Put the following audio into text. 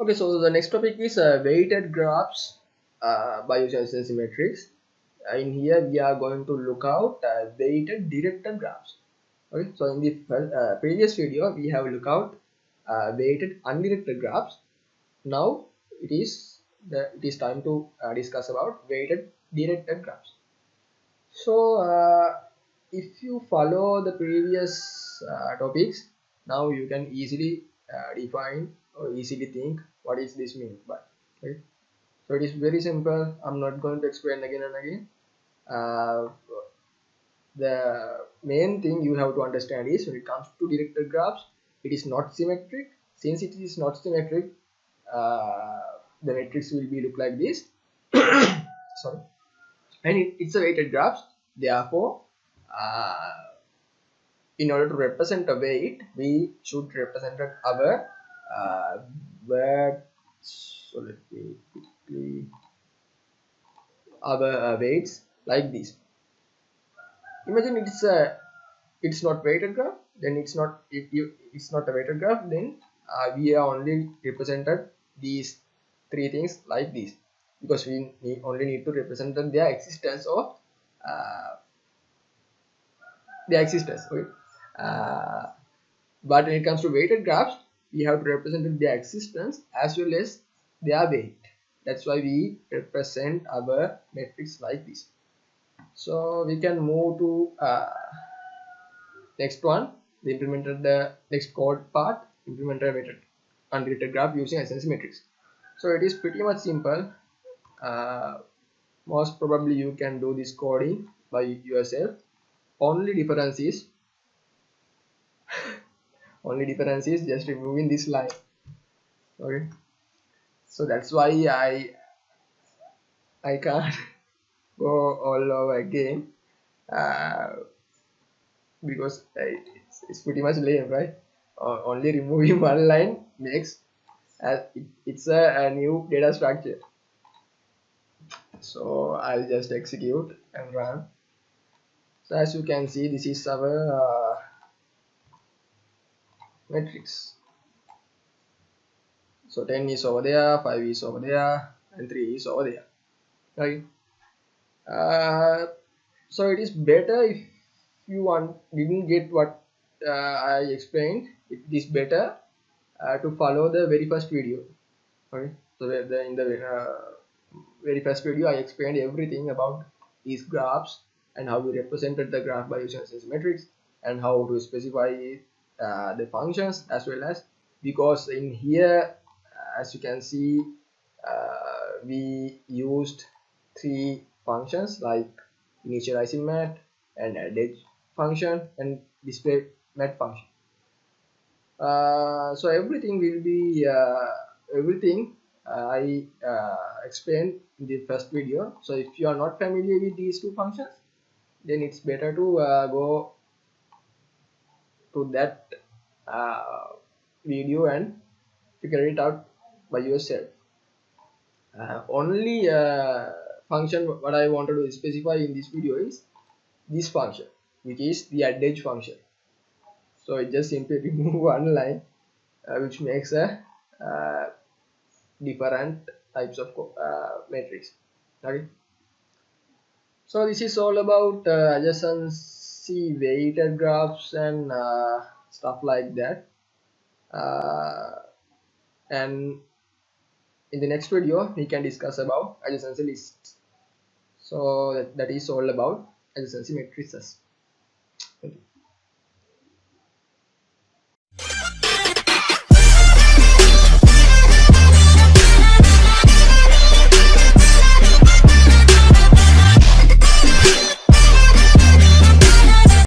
Okay, so the next topic is weighted graphs by using adjacency matrix. In here we are going to look out weighted directed graphs. Okay, so in the previous video we have looked out weighted undirected graphs. Now it is time to discuss about weighted directed graphs. So if you follow the previous topics, now you can easily define or easily think what is this mean by. Right? So it is very simple. I'm not going to explain again and again. The main thing you have to understand is when it comes to directed graphs, it is not symmetric. Since it is not symmetric, the matrix will be look like this. Sorry, and it's a weighted graph. Therefore, in order to represent a weight, we should represent our so let me quickly our weights like this. Imagine it's not weighted graph, then it's not a weighted graph, then we are only represented these three things like this, because we only need to represent their existence or their existence. Okay. But when it comes to weighted graphs, we have to represent their existence as well as their weight. That's why we represent our matrix like this. So we can move to next one. We implemented the next code part, implemented a weighted undirected graph using adjacency matrix. So it is pretty much simple. Most probably you can do this coding by yourself. Only difference is just removing this line. Okay, so that's why I can't go all over again because it's pretty much lame, right? Only removing one line makes it's a new data structure. So I'll just execute and run. So as you can see, this is our matrix. So 10 is over there, 5 is over there, and 3 is over there. Right? So it is better if you didn't get what I explained. It is better to follow the very first video. Okay? So in the very first video, I explained everything about these graphs and how we represented the graph by using adjacency matrix and how to specify the functions as well as, because in here as you can see we used three functions like initializing mat and addEdge function and display mat function. So everything will be I explained in the first video. So if you are not familiar with these two functions, then it's better to go to that video and figure it out by yourself. Only function what I wanted to specify in this video is this function, which is the addEdge function. So I just simply remove one line which makes a different types of matrix. Okay, so this is all about adjacency, weighted graphs and stuff like that. And in the next video we can discuss about adjacency lists. So that is all about adjacency matrices. Thank you.